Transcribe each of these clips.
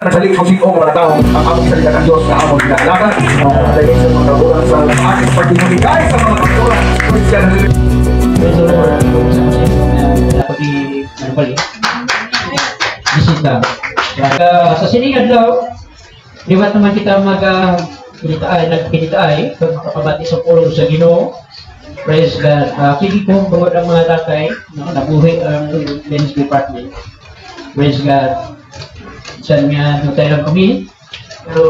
Balik ko siko mga tao ang among salita ng Diyos na among ginalakan dahil sa mga kabulan sa ating pagdumigay sa mga kabulan Christian. Bisita. Sa siningad daw, liwat naman kita nagpinitaay pagpapabati sa pulong sa Ginoo. Praise God. Kili ko tungod ang mga tatay, nabuhi ang men's department. Praise God. Diyan nga tayo lang kami. Pero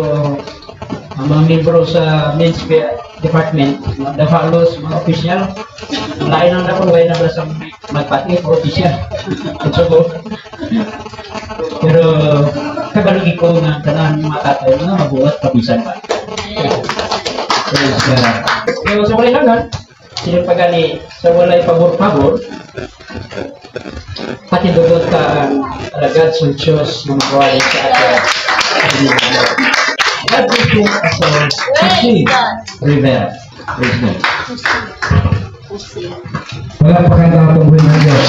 ang mga membro sa men's department, the follows, mga official, lain ang nakulay na sa magpati o official. Pero kabalugi ko nga tanan mga tatay nga mabuhat pabisan pa. Praise God. So sa walay langan, silang pagani sa walay pabor-pabor, pati dudot ka ang alagad sa Diyos na magwalay sa atin. God bless you as a Christian Rivera. Praise God. Palakpakan natin po ng Diyos.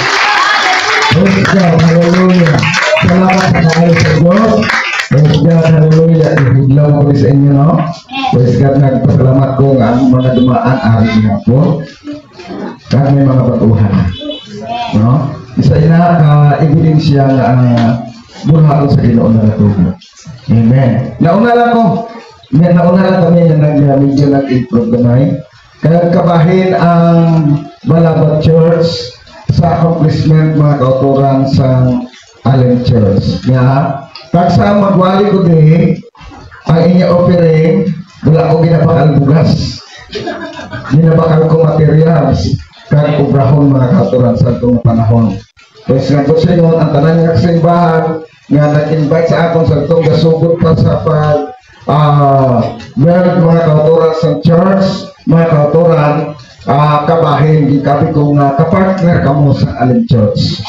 Praise God, hallelujah. Salamat sa kayo sa Diyos. Praise God, hallelujah. Ihiglaw ko sa inyo, no? Praise God, nagpasalamat ko nga ang mga dumaan ari niya po. Kahit may mga batuhan. No? Isa ina ebidensya nga mula ko sa Ginoo na natubo. Amen. Nauna lang kami na medyo nag-improve gamay. Kaya kabahin ang Balabag Church sa accomplishment mga kauturan sa Allen Church. Nga, pag sa magwali ko din, ang inya offering, wala ko ginabakal bugas. Ginabakal ko materials. Kaya kubrahon mga kauturan sa itong panahon. Pues nga po sa inyo, ang tanan nga kasimbahan, nga nag-invite sa akong sa itong gasugod pa sa meron mga kauturan sa church, mga kauturan, kabahin, gikapi ko nga kapartner ka mo sa Allen Church.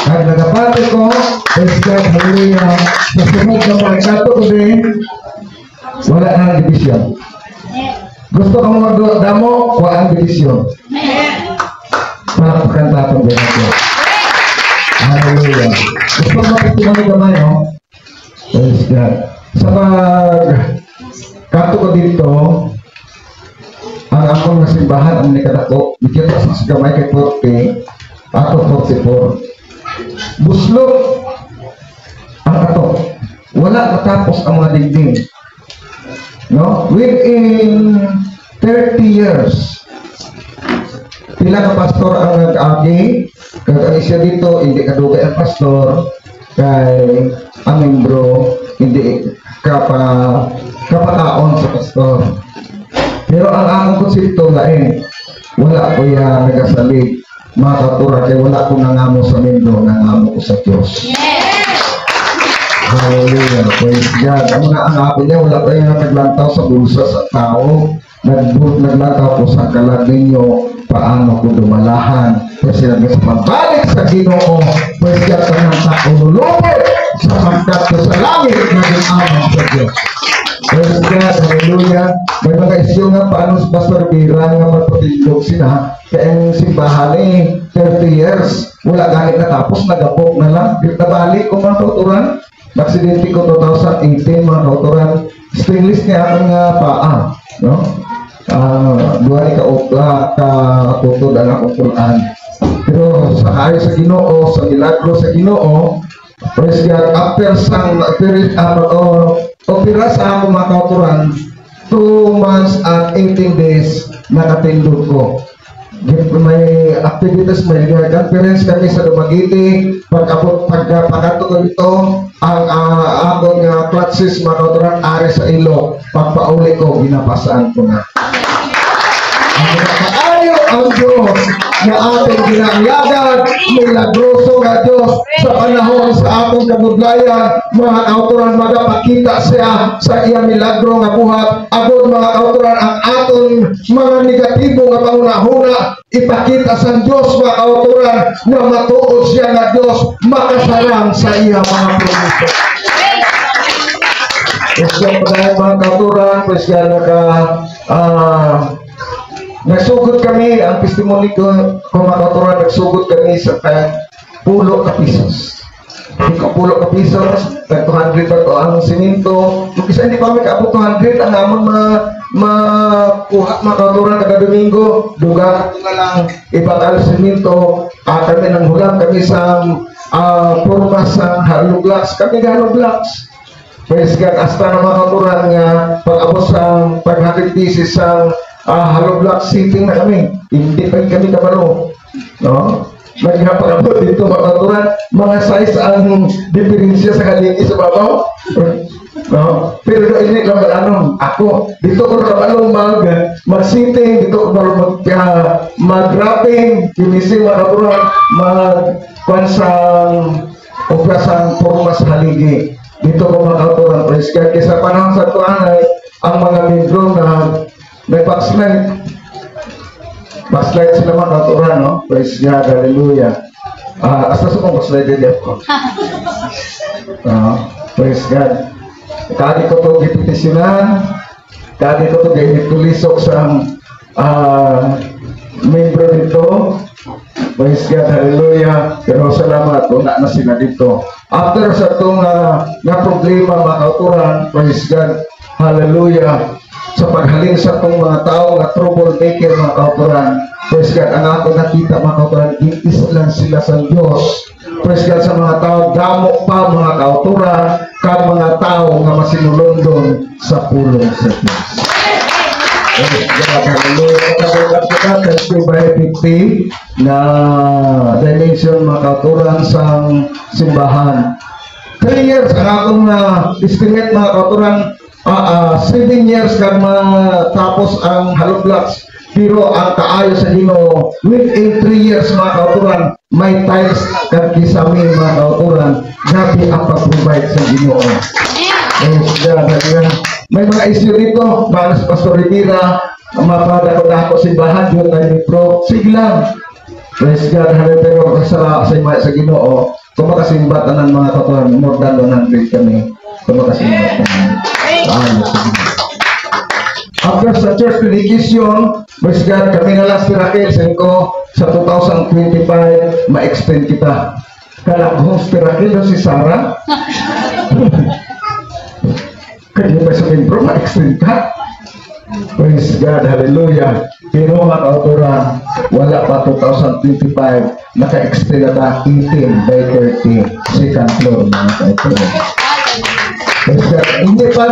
Kaya nagapati ko, praise God, hallelujah, sa sunod na mga kato ko din, wala na division. Gusto ka mga damo, wala ang division. Palakpakan tatong din natin. Hallelujah. Gusto mo kapitingan gamay, no? Praise God. Sa kato ko dito, ang akong nasimbahan ang nikadako, bigyan ko sa gamay kay 40, ako 44. Buslog ang ato. Wala matapos ang mga dingding. No? Within 30 years, pila ka pastor ang nag-agi, kaya siya dito, hindi kadugay ang pastor, kay ang membro, hindi kapataon sa pastor. Pero ang akong konsepto lain, wala ko ya nagasalig, mga katura, kaya wala ko nangamo sa membro, nangamo ko sa Diyos. Hallelujah, praise God. Ang mga anak niya, wala tayo na naglantaw sa bulsa sa tao, naglantaw ko sa kalag ninyo, paano ko dumalahan, kasi namin sa pagbalik sa Ginoo, praise God, tanang tao lulupit sa pagkat ko sa langit, naging amang sa Diyos. Praise God, hallelujah. May mga isyo nga paano sa Pastor Bira nga magpatindog sila, kaya yung simbahan 30 years, wala ganit natapos, nagapok na lang, nabalik ko mga kauturan. Aksidente ko 2018 mga kauturan, stainless niya akong paa, no? Duha ni katutod ang akong Quran. Pero sa kayo sa Ginoo, sa milagro sa Ginoo, praise God, after opera sa akong mga kauturan, 2 months and 18 days nakatindog ko. May activities, may conference kami sa Dumaguete. Pagkato ko dito, ang akong classes, mga kauturan, ari sa ilo. Pagpauli ko, ginapasaan ko na. Maayo ang Diyos na ating ginangyagan, milagroso nga Diyos sa panahon sa atong kabudlayan, mga kauturan, magapakita siya sa iya milagro nga buhat. Agod mga kauturan, ang aton mga negatibo nga pangunahuna, ipakita sa Diyos mga kauturan na matuod siya nga Diyos, makasarang sa iya mga promiso. Kasi mga kauturan, kasi nagsugod kami, ang testimony ko, mga kauturan, nagsugod kami sa pulo ka pisos. ikapulo ka piso, tag 200 pa to ang siminto. Kisa hindi pa kami kaabot 200, ang amon makuha makaturan kada Domingo, duga nga lang ibatal siminto, kami nang hulam kami sa forma sa hollow blocks, kami hollow blocks. Praise God, hasta na makaturan nga pag-abot sa pag-100 pieces sa hollow block sitting na kami, hindi pa kami kabalo, no? Nagpapakabot dito makaturan, mga size ang diferensya sa kalingi sa babaw, no? Pero ini lang ano, ako dito ko kabalong mag-sitting, dito ko kabalong mag-wrapping, kinising makaturan, mag-kwansang obrasang forma sa haligi. Dito ko makaturan, praise God. Kaya sa panahon sa tuan ay ang mga membro na may backslide sila makaturan, no? Praise God, hallelujah. Hasta sa kong backslide din ako. Praise God. Kadi ko ito gipetisyonan, kadi ko ito gitulisok sa membro dito. Praise God, hallelujah. Pero salamat, wala na sila dito. After sa itong na problema makaturan, praise God, hallelujah, sa paghalin sa itong mga tao na troublemaker mga kauturan, praise God, ang ako nakita mga kauturan, gitis lang sila sa Diyos. Praise God, sa mga tao, damo pa mga kauturan, ka mga tao nga masinulundon sa pulong sa Diyos. Praise God, hallelujah. Katabulat ko na, step by 50 na dimension mga kauturan sa simbahan. 3 years, ang akong estimate mga kauturan, 7 years kang tapos ang hollow blocks, pero ang kaayo sa Ginoo within 3 years mga kauturan, may tiles kang kisami mga kauturan. Grabe ang pag-provide sa Ginoo. May mga issue dito, para sa Pastor Rivera, mapadako-dako simbahan, yun tayo ni Pro, sige lang. Praise God, hallelujah. Pero sa Ginoo, kung makasimbatan ng mga kauturan, more than 100 kami. Kung makasimbatan ng after sa church dedication, praise God, kami na lang si Raquel, sabi ko, sa 2025, ma-extend kita. Kala ko, si Raquel o si Sarah? Kaya ba sa membro, ma-extend ka? Praise God, hallelujah. Pero mga kauturan, wala pa 2025, naka-extend na 18 by 30, second floor mga kauturan. Hindi pa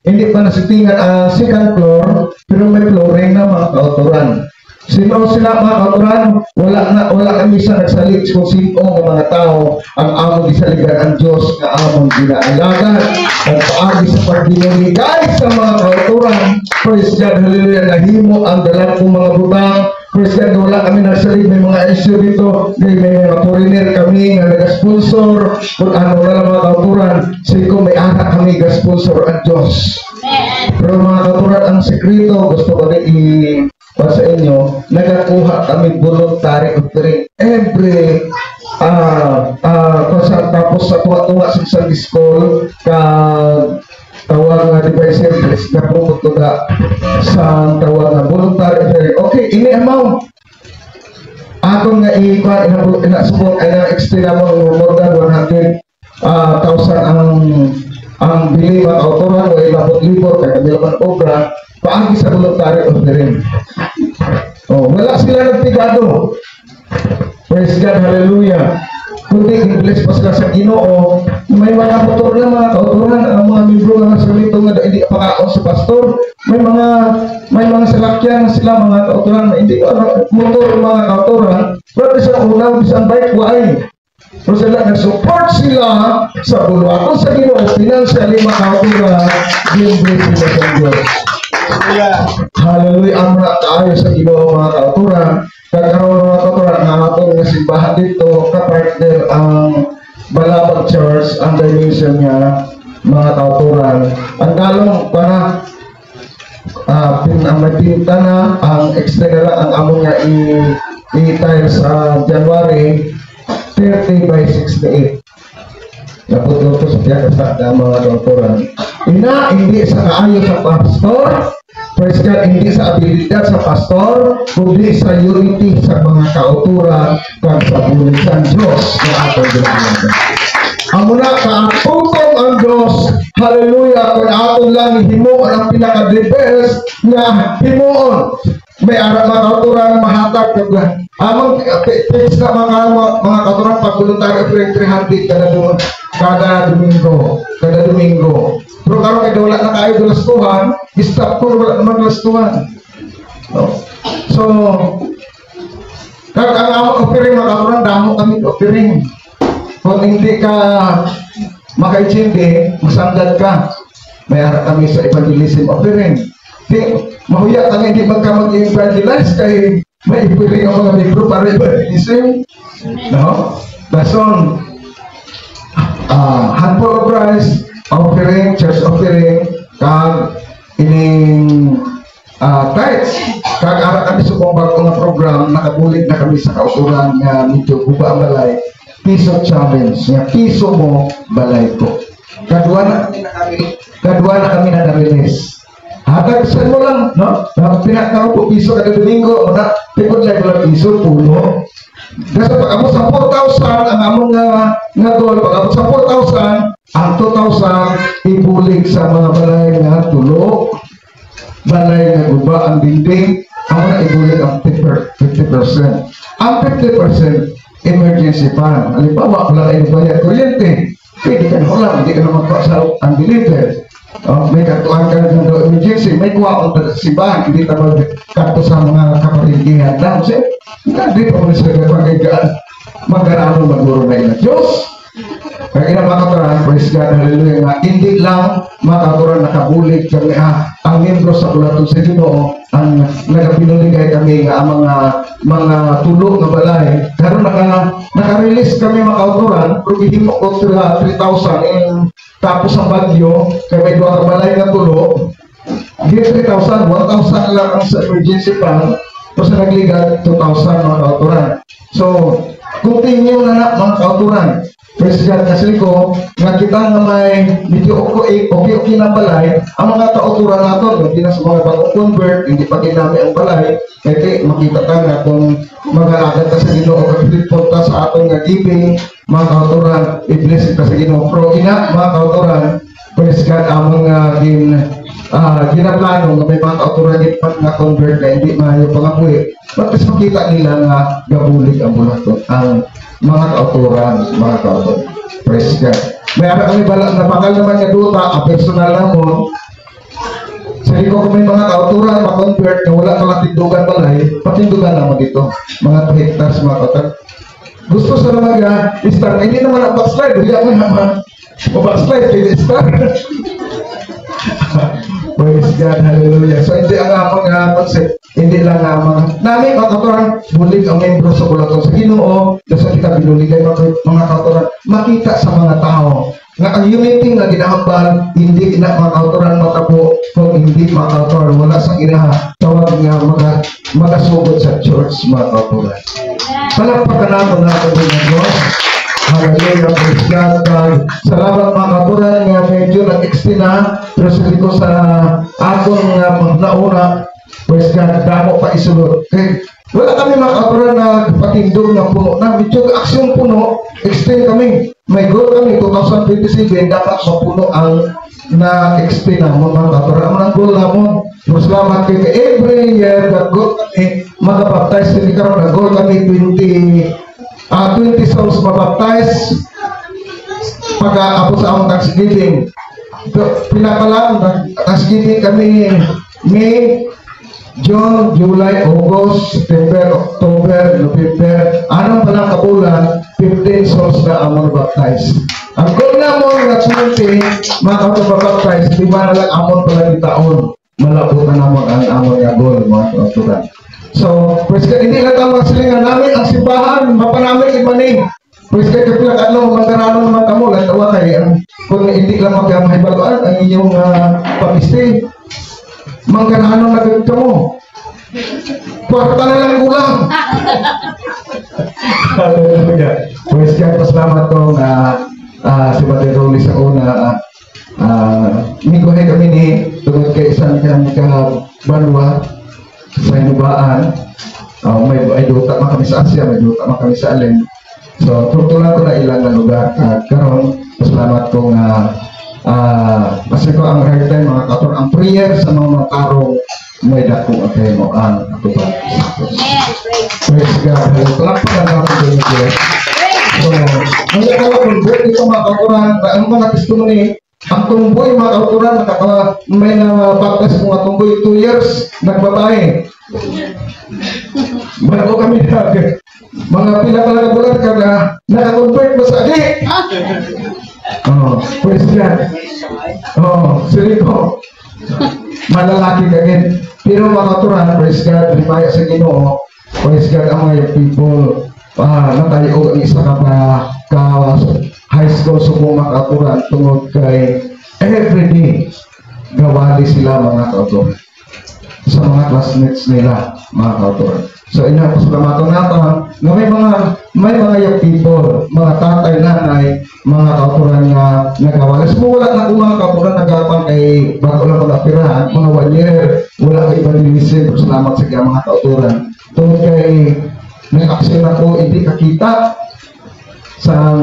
hindi pa nasitingan ang second floor, pero may flooring na mga kauturan. Sino sila mga kauturan? Wala kami sa nagsalit kung sino ang mga tao ang among gisaligan ang Diyos na among ginaalagan at paagi sa pagdinamigay sa mga kauturan. Praise God, hallelujah, nahimo ang dalang kong mga butang. Praise God, wala kami nagsalit, may mga issue dito, may mga foreigner kami nga nag-sponsor, kung ano na lang mga kauturan, siko may anak kami nag-sponsor ang Diyos. Pero mga kauturan, ang sekreto, gusto ko rin para sa inyo, nagakuha kami voluntary offering every tapos sa tuwa-tuwa sa Sunday school tawag nga device na promote to sa tawag na voluntary offering. Okay, ini amount akong nga inasubok ay na-extend among more than 100,000 ang bili mga kauturan o ilabot-libot kaya kabilaman obra paagi sa voluntary offering. Wala sila nagpigado. Praise God, hallelujah. Kundi i-bless pa sila sa Ginoo. May mga motor na mga kauturan, ang mga membro nga sa lito nga hindi pakaon sa pastor. May mga salakyan sila mga kauturan na hindi motor mga kauturan. Pero sa unang bisang bike why? So sila nag-support sila sa bulwaton sa Ginoo, financially mga kauturan, i-bless sila sa Diyos. Hallelujah, ang tayo sa Ginoo mga kauturan. Kagkaroon mga kauturan na atong nasimbahan dito, kapartner ang Balabag Church, ang dimension niya mga kauturan. Ang dalong para ang nagpinta na, ang extra na lang ang among niya i-tile sa January 30 by 68. Naputo sa tiyaga sa mga kauturan. Hindi sa kaayo sa pastor, praise God, hindi sa abilidad sa pastor, kundi sa unity sa mga kauturan kag sa bulisan Diyos na atong ginagawa. Ang muna kaatutong ang Diyos, hallelujah, kung atong lang himuon ang pinaka-the best na himuon. May arap mga kauturan mahatag kag among text na mga kauturan pag voluntary offering 300 kada Domingo. Pero karon kay wala na kayo dulastuhan, stop ko wala naman dulastuhan. So kag ang among offering mga kauturan damo kami offering. Kung hindi ka makaitsindi, masanggad ka. May harap kami sa evangelism offering. Mahuya kami hindi mag-evangelize kay may offering ang mga libro para evangelism. No? Dason, handful of rice, offering, church offering, kag ining tithes. Kag harap kami sa bagong program, nakabulig na kami sa kauturan nga medyo guba ang balay. Piso challenge, nga piso mo, balay ko. Kadua na kami na na-release. Hatag saan mo lang, no? Pinakaro po piso kada Domingo, na tikot lang lang piso, puno. Kasi pag abot sa 4,000, ang among nga goal, pag abot sa 4,000, ang 2,000 ibulig sa mga balay nga tulo, balay nga guba ang dinding, ang mga ibulig ang 50%. Ang 50%, emergency fund. Halimbawa, wala kayo bayad kuryente. Pwede ka na ulang, hindi ka na magpa sa unbelievers. May katuan ka na ng emergency, may kuwaon pa sa simbahan, hindi ka magkato sa mga kaparindihan. Kasi, hindi pa mo sa pagkagaan, mag-arano maguro na ina Diyos. Kaya ina mga katuran, praise God, hallelujah, nga hindi lang mga katuran nakabulig kami, ang membro sa Bulaton sa Ginoo, ang nagapinuligay kami nga ang mga tulo nga balay. Karon naka-release kami mga kauturan, pero gihimo ko 3,000 tapos ang bagyo, kaya may duha ka balay nga tulo. Gihimo 3,000, 1,000 lang ang sa emergency fund, tapos nagligat 2,000 mga kauturan. So, continue na mga kauturan. Praise God, kasi ko, nga kita nga may medyo okay na balay, ang mga kauturan nato, hindi na sa mga bagong convert, hindi pa ginami ang balay, kaya makita ka nga kung mag-alagat ka sa Ginoo, kapilipot ka sa atong nga giving, mga kauturan, i-bless ka sa Ginoo. Pero ina, mga kauturan, praise God, among ginaplano nga may mga kauturan nga convert na hindi maayo pangabuhi, tapos makita nila nga gabulig ang Bulaton, ang mga kauturan, praise God. May ara kami bala, napakal naman nga duta, personal na mo. Sabi ko kung may mga kauturan, makonvert na wala palang tindugan balay, patindugan naman dito. Mga 2 hectares, mga kauturan. Gusto sa naman start, hindi naman ang backslide, hindi ako naman. O backslide, hindi start. Praise God, hallelujah. So hindi ang mga concept, hindi lang ang mga namin mga kauturan, bulig ang membro sa Bulaton sa Ginoo, kasi kita binuligay mga kauturan, makita sa mga tao nga ang unity nga ginahambal, hindi na mga kauturan matabo, kung hindi mga kauturan, wala sa inaha, tawag nga magasugod sa church mga kauturan. Palagpakan natin natin ng Diyos. Hallelujah, praise God. Salamat mga kauturan nga medyo nag-extend na, pero sabi ko sa akong nauna, praise God, damo pa isulot. Okay. Wala kami mga kauturan na patindog na puno na, medyo aksyon puno, extend kami. May goal kami, 2027, dapat sa puno ang na-extend na mga kauturan. Ang goal naman, salamat kayo every year, that goal kami, mag-baptize, hindi karoon na goal kami 20 souls mabaptize pag-aabot sa akong Thanksgiving. Pinapalaan, Thanksgiving kami May, June, July, August, September, October, November, anong palang kabulan, 15 souls na amon baptize. Ang goal na mo nga sunti, mga kapag-baptize, di ba na lang amon pala di taon, malabutan naman ang amon nga goal, mga kapag. So, praise God, hindi lang tawag silingan namin ang simbahan, mapanamit imaning. Praise God, kapilang magkarano naman kamo, latawa kayo, kung hindi lang magkamahibaluan ang inyong pamiste, magkarano na gawin mo. Kwarta na lang kulang. Hallelujah. Praise God, pasalamat ko na si Brother Rolly sa una, mingguhin kami ni tungod kay isang kami ka banwa sa inubaan, may duta man kami sa Asya, may duta man kami sa Alin. So, tutulan ko na ilang na lugar. Karon, salamat ko nga kasi ko ang right time mga kator, ang prayer sa mga tarong may dako at mo ang atubang. Praise God. Palakpakan natin din ito. So, ang nagkakakulbot dito mga kauturan, ang mga testimony, ang tumboy mga kauturan, may na-baptize mga tumboy 2 years, nagbabae. Bago kami mga pila na bulan ka na naka-convert mo sa adik. Praise God. Sili ko. Malalaki ka din. Pero mga kauturan, praise God, limaya sa Ginoo, praise God ang mga people. Natayo ang isa ka high school sa mga kauturan tungod kay everyday gawali sila mga kauturan sa mga classmates nila mga kauturan. So inapasalamatan natin na may mga young people, mga tatay, nanay, mga kauturan nga nagawali. So wala na kung mga kauturan nagapang kay bago lang malapirahan, mga 1 year, wala kay evangelism. Salamat sa kaya mga kauturan. Tungod kay nag-aksyon ako, hindi kakita sa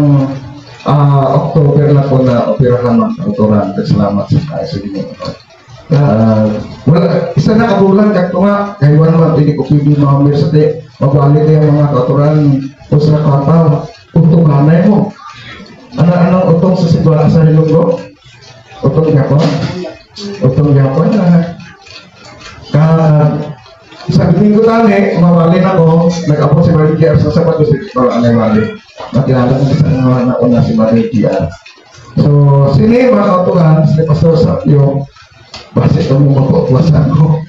October na po na operahan ng kauturan. Salamat sa tayo sa Ginoo. Wala, isa na kabulan kakto nga, kaya naman hindi ko pwede mga university, magbalik kayo mga kauturan o sa kapaw, utong hanay mo. Anong utong sa sigwala sa Hilonggo? Utong yapon? Utong yapon na. Sa minggu tani, mawalin ako, nag-apo si Marikiar sa Sabado si Anay Wali. Nakilala ko sa nauna si Marikiar. So, sini mga kautulan, si Pastor Sapyo, base ito mo mapupuwasan ko.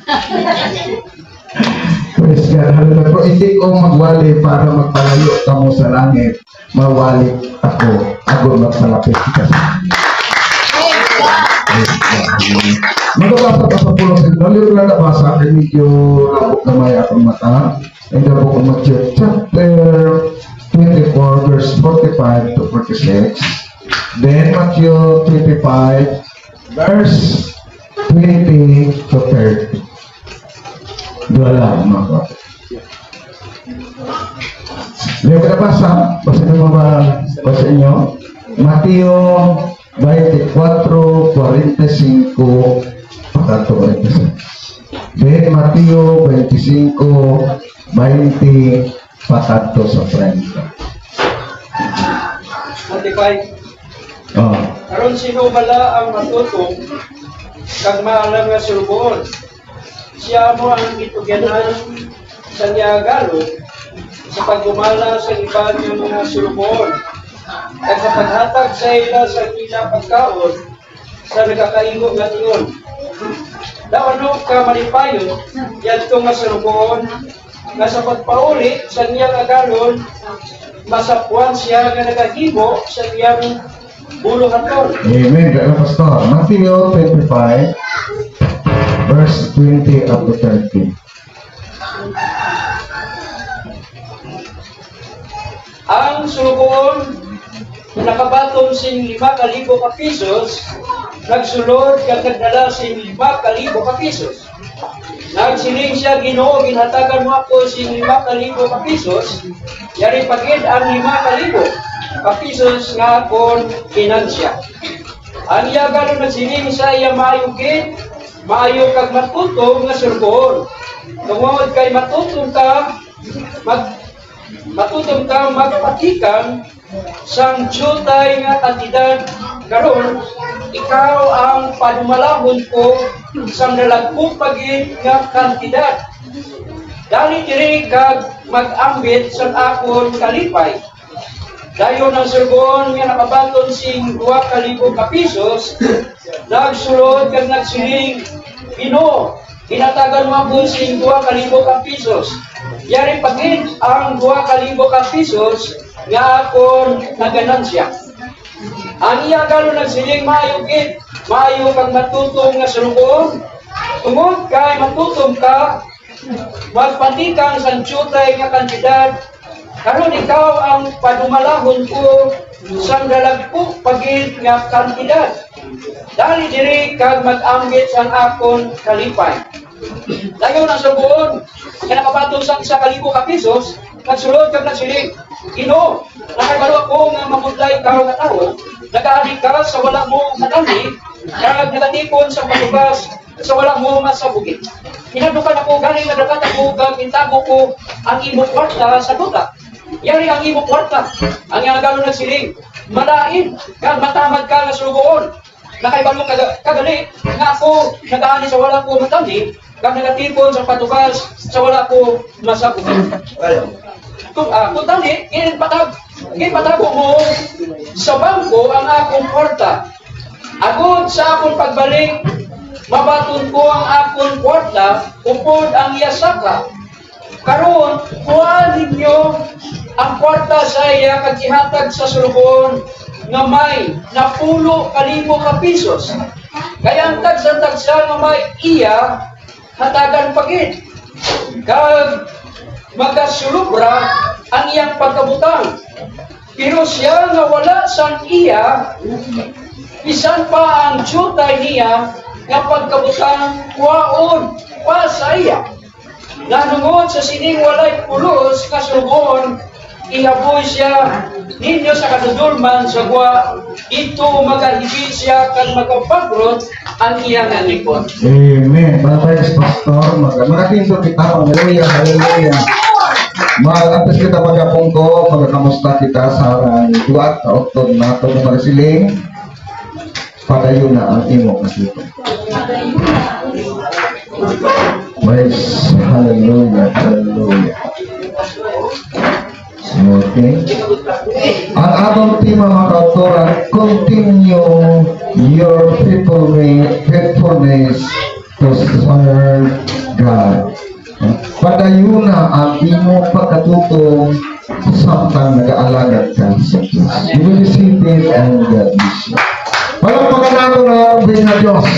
Praise God, halo. Pero hindi ko magwali para magpalayo kamo sa langit. Mawali ako magpalapit ka sa magabasa pa sa pulong sa Ginoo. Libro na nabasa kay medyo labok na may akong mata. In the book of Matthew chapter 24 verse 45 to 46. Then Matthew 25 verse 20 to 30. Dua lang mga kapatid. Libro na nabasa, basa nyo mga basa inyo. Matthew 24, 45 patato 46. Then Mateo 25, 20 patato sa 30. 45. Karon sino bala ang matutong kag maalam nga sulbon? Siya mo ang gitugyanan sa niyagalon sa pagdumala sa iba ng mga sulbon. At sa paghatag sa ila sa ila pagkaon sa nagkakaingo nga tiyon. Daano ka malipayon, yan itong masalubon nga sa pagpauli sa niyang agalon, masapuan siya nga nagahibo sa niyang buluhaton. Amen. Gano'n, Pastor. Matthew 25, verse 20 up to 30. Ang sulubon nakabaton sing 5,000 ka pesos, nagsulod kag nagdala sing 5,000 ka pesos. Nagsiling siya, Ginoo, ginhatagan mo ako sing 5,000 ka pesos, yari pagid ang 5,000 ka pesos nga akong finansya. Ang iyagan nagsiling sa iya maayugid, maayo kag matutong nga sulbon. Tungod kay matutong ka magpatikan sang tiyutay nga kantidad karon ikaw ang padumalahon ko sang nalagpong pagin nga kantidad. Dali diri kag mag-ambit sang akon kalipay. Dayon ang sulbon nga nakabaton sing 2,000 ka pesos, nagsulod kag nagsiling, Ginoo, ginatagan mo ako sing 2,000 ka pesos. Yari pagin ang 2,000 ka pesos nga akon naganansya. Ang iya galo nagsiling maayugid, maayo kang matutong nga sulubon. Tungod kay matutong ka, magpatikan sa tiyutay nga kantidad karon ikaw ang padumalahon ko sa dalagpok pagid nga kantidad. Dali diri kag mag-ambit sang akon kalipay. Dayon ang subuon, nga nakabatong sang 1,000 ka pesos, nagsulod kag nagsiling, Ginoo, nakabalo ako nga mamudlay ka nga tao, nag-aari ka sa wala mo matani, kag nagatipon sa patugas sa wala mo masabugit. Hinadukan ako galing nadakat ako kag intago ko ang imong kwarta sa duta. Yari ang imong kwarta, ang nga nagalo nagsiling, malain, kag matamad ka nga subuon. Nakaibalo kagali nga ako nag-aani sa wala ko matani, kag nagatipon sa patugas sa wala ko masabugit. Kung tani, ginpatago mo sa bangko ang akong kwarta. Agod sa akong pagbalik, mabaton ko ang akong kwarta, upod ang yasaka. Karon, kuhaan ninyo ang kwarta sa iya kag ihatag sa sulubon nga may napulo ka pesos. Kaya ang tagsa-tagsa nga may iya, hatagan pagid. Kag magasulubra ang iyang pagkabutang. Pero siya nga wala sang iya, bisan pa ang tiyutay niya nga pagkabutang kuwaon pa sa iya. Nanungod sa sining walay pulos kasulubon, ihaboy siya ninyo sa kadudulman sa gwa, ito magahigit siya kag magapagrot ang iyang alikon. Amen. Mga pastor, magakinto kita, hallelujah, hallelujah. Mag-atas kita magapong ko, magkamusta kita sa duat, kaoktod na ito ng marasiling, padayon na ang imo kasito. Praise, hallelujah, hallelujah. Okay. Ang atong tema mga kautoran, continue your faithfulness to serve God. Padayon na ang imo pagkatutong samtang nag-aalagat ka sa Diyos. You will receive it and God bless you. Palagpagan natin na ang na Diyos.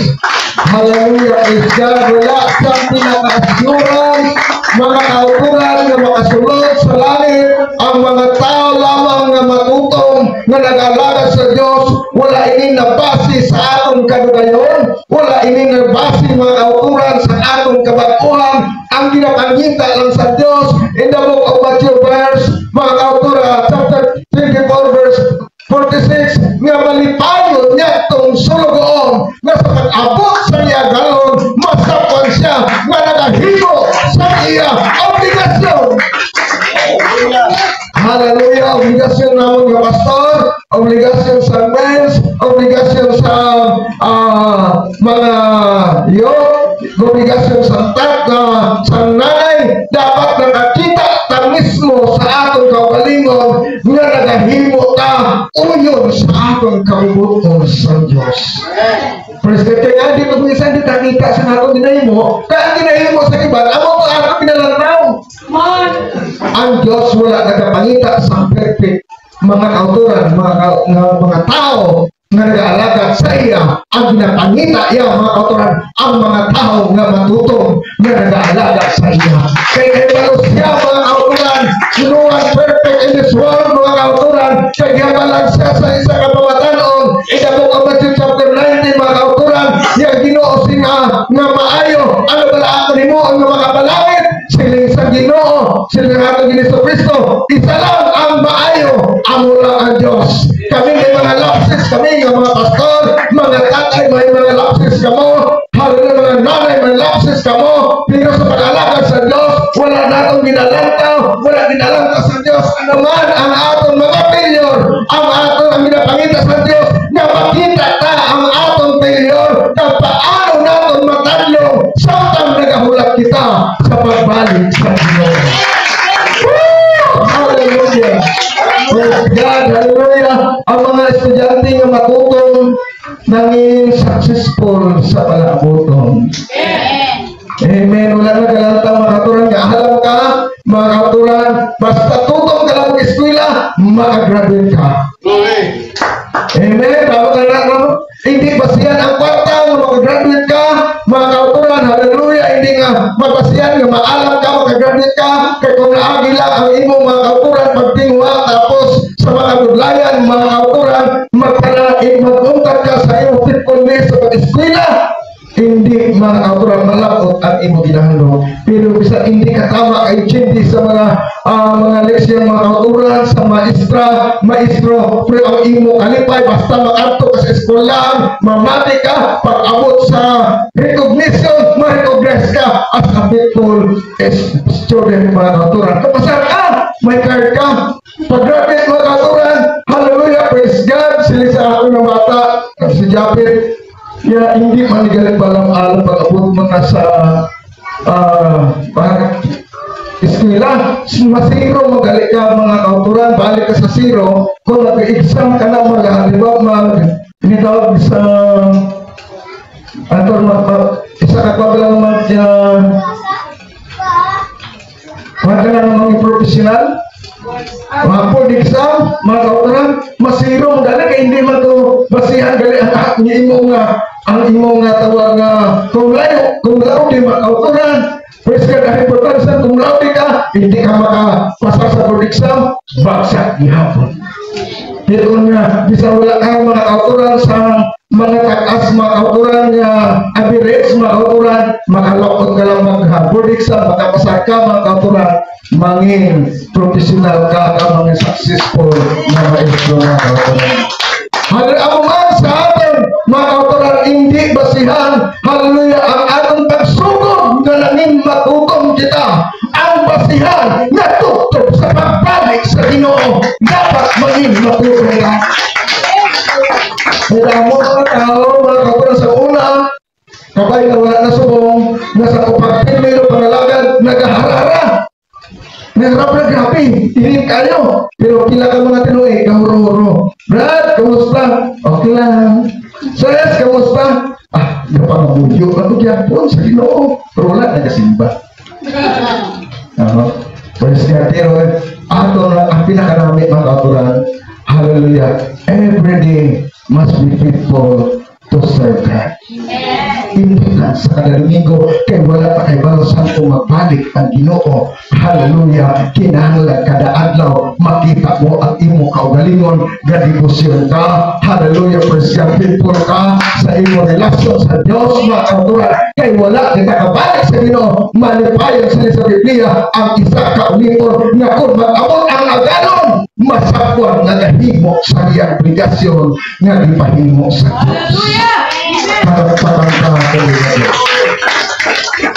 Hallelujah, is God. Wala siyang pinaka-assurance, mga kauturan na makasulod sa langit, ang mga tao lamang na matutong na nag-alaga sa Diyos. Wala ini nabasi sa atong kadugayon, wala ini nabasi mga kauturan sa atong kabaguhan. Ang ginapangita lang sa Diyos in the book of Matthew verse, mga kauturan, chapter 24 verse 46, nga malipayon niya itong sulugoon na sa pag-abot sa iya galon, masapon siya nga nagahimo sa iya obligasyon. Hallelujah! Obligasyon naman ng pastor, obligasyon sa mens, obligasyon sa mga obligasyon sa nanay, dapat nakakita ta mismo sa atong kaugalingon nga nagahimo ta uyon sa atong kaubuton sa Diyos. President, kaya di pag-minsan di takita sa atong dinahimo, kaya dinahimo sa iba, amo pa atong pinalantaw. Ang Diyos wala nagapangita sa perfect mga kauturan, mga tao nga nag-aalaga sa iya. Ang ginapangita iya mga kauturan, ang mga tao nga matutong nga nag-aalaga sa iya. Kaya kayo siya mga kauturan, no one perfect in this world mga kauturan, kaya balang siya sa isa kapamatanon. In the book of Matthew chapter 19 mga kauturan, yung Ginoo nga maayo, ano bala ako ni mo ang mga balangit, siling sa Ginoo, siling atong Giniso Kristo, isa lang ang maayo, amo lang ang Diyos. Kami may mga lapses, kami ng mga pastor, mga tatay, may mga lapses kamo, halo mga nanay, may lapses kamo, pero sa pag-alaga sa Diyos, wala na itong ginalantaw, wala ginalantaw sa Diyos. Ano man ang atong mga failure, ang ginapangita sa Diyos, na makita ta ang atong failure, na paano natin matadlong, samtang nagahulak kita sa pagbalik sa Diyos. Hallelujah! Praise God! Hallelujah! Ang mga estudyante nga matutong nanging successful sa palabuton. Amen! Wala na kalantang mga katuran nga alam ka, mga katuran, basta tutong ka lang eskwela, makagraduate ka. Amen! Bago ka na, hindi ba siyan ang kwarta, makagraduate ka, mga katuran, kauturan, hallelujah, hindi nga mabasihan nga maalam ka, makagamit ka, kay kung naagi lang ang imong mga kauturan pagtingwa, tapos sa mga gudlayan, mga kauturan, mag-untat ka sa imong faithfulness sa pag-eskwela, hindi mga kauturan malakot ang imong ginahalo. Pero bisa hindi ka tama kay Chinti sa mga leksyon mga kauturan sa maestro, pero ang imo kalipay basta makanto ka sa eskwelahan, mamati ka, pag-abot sa recognition, ma-recognize ka as a faithful student mga kauturan. Kapasar ka, may card ka, pag-graduate mga kauturan, hallelujah, praise God, sila sa akin ng bata, si Japet, ya hindi manigalit palang alam pag-abot mo na sa eskwela, masiro magalit ka mga kauturan, balik ka sa zero, kung nag-exam ka na mag-halimbawa initawag sa isa ka pa lang magkana ng mga profesional, mga board exam, mga kauturan, masiro magalit kaya hindi man ito basihan galit ang imong tawag nga kung layo di mga kauturan. Pwes ka dahil importansya kung laude ka, hindi ka makapasa sa board exam, bagsak gihapon. Pero nga, bisa wala ka mga kauturan sa mga takas, mga kauturan nga average, mga kauturan, makalokot ka lang mag-board exam, makapasa ka mga kauturan, mangin professional ka, mga successful na maestro mga kauturan. Hallelujah, ang mga sa atin, mga kauturan, hindi basihan, hallelujah, ang atong pagsugod na nanging matutom kita, ang basihan na tutok sa pagbalik sa Ginoo, dapat maging matutom ka. Kaya mo mga tao, mga kauturan sa una, kapag na wala na subong, nasa kupagpilyo pangalagad, nagaharara. Nagrap na grabe, hindi kayo. Pero pila ka mga tinuwi, kahuro-huro. Brad, kamusta? Okay lang. Sayas, kamusta? Napangabudyo. Ano gyapon sa Ginoo? Pero wala, nagasimba. Pwes nga, pero ato na ang pinakarami mga kauturan. Hallelujah. Every day must be faithful to serve God. Hindi lang sa kada Domingo, kaya wala pa kay Baro Santo magbalik ang Ginoo. Hallelujah. Kinahanglan kada adlaw, makita mo ang imo kaugalingon, gadibusyon ka. Hallelujah. Praise God. Faithful ka sa imo relasyon sa Diyos, mga kauturan. Kaya wala kita kabalik sa Ginoo. Malipayan sila sa Biblia ang isa ka ulipon na kung mag-abot ang aganon, masakwan na nahimo sa iyang obligasyon nga ipahimo sa Diyos. Para patangka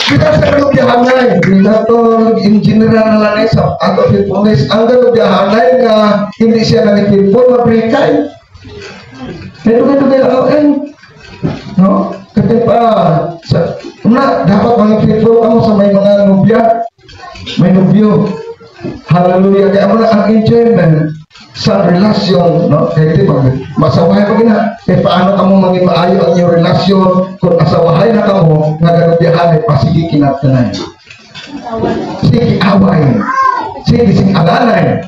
kita sa galubiyahanay, binato in general na lang sa ato faithfulness, ang galubiyahanay nga hindi siya nag-faithful, mabrikay. Ito kailangan, no? Kasi pa, dapat mag-faithful ka mo sa may mga nubya, may nubyo. Hallelujah. Kaya mo na ang enjoyment sa relasyon, no? Kaya ito, masawahay ko na, paano ka mo maging maayo ang iyong relasyon kung asawahay na ka mo, naganubiyahan ay pasigi kinatanan. Sige away. Sige sing alanay.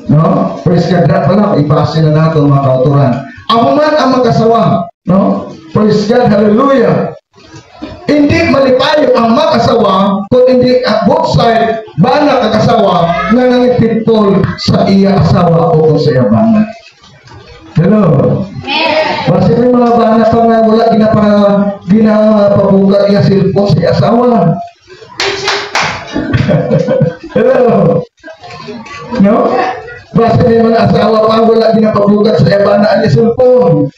No? Praise God, na pala, ibase na natin mga kauturan. Ako man ang mag-asawa, no? Praise God, hallelujah. Hindi malipayo ang mag-asawa kung hindi both side bana kag-asawa nga nanging faithful sa iya asawa o kung sa iya bana. Hello? Kasi may mga bana pa nga wala ginapabuka iya cellphone sa iya asawa. Hello? No? Basta may mga asawa pa wala ginapabuka sa iya bana ang cellphone.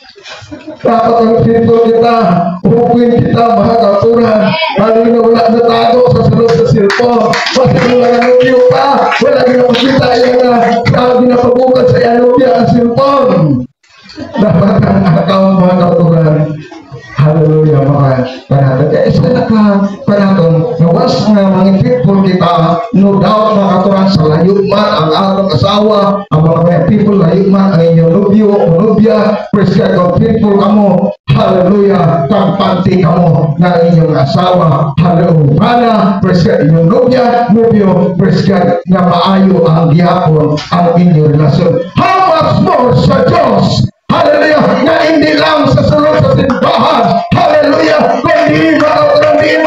Dapat ang faithful kita, upuin kita, mga kauturan. Lalo na wala na tago sa sunod sa cellphone. Basta wala na nubyo pa, wala ginapakita yan na ginapabukat sa yanubya ang cellphone. Dapat ang account mga kauturan. Hallelujah mga panatag. Kaya isa na ka panatag, nawas nga mga faithful kita, no doubt mga kauturan sa layuman, ang atong asawa, ang mga people layuman, ang inyong nubyo o nubya, praise God, kung faithful ka mo, hallelujah, kampante ka mo ng inyong asawa, hallelujah, praise God, inyong nubyo, praise God, na maayo ang gihapon ang inyong relasyon. How much more sa Diyos? Hallelujah, na hindi lang sa sunod sa simbahan, hallelujah, kundi hindi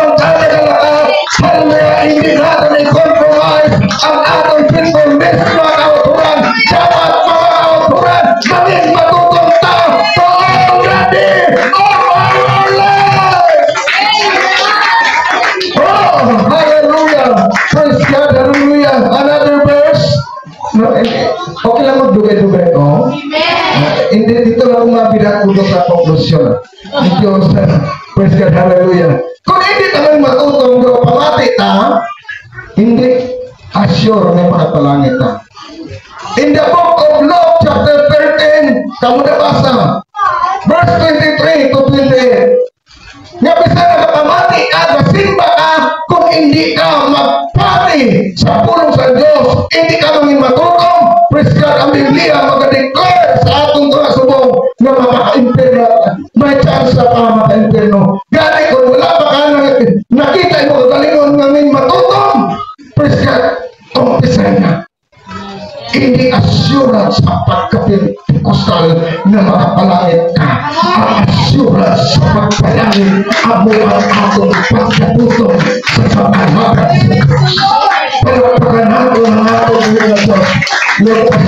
magdugay-dugay ko. Hindi dito lang umabirat ko sa konklusyon. Ni Diyos. Praise God, hallelujah. Kung hindi naman matutong ko pamati ta, hindi assure na makapalangit ta. In the book of Luke chapter 13, kamu nabasa, verse 23 to 28. Nga bisa nakapamati ka, masimba ka, kung hindi ka magpati sa pulong sa Diyos, hindi ka mangin matutong. Praise God, ang Biblia mag-declare sa atong mga subong na maka-imperno, may chance na pa maka-imperno. Gani kung wala pa ka nakita mo kagalingon ngamin matutong, praise God, umpisan na. Hindi assurance sa pagkapentekostal na makapalangit ka. Ang assurance sa pagpalangit amo ang atong pagkatutong sa pagkamagan. Palapakan natin ang atong Diyos. Lucas,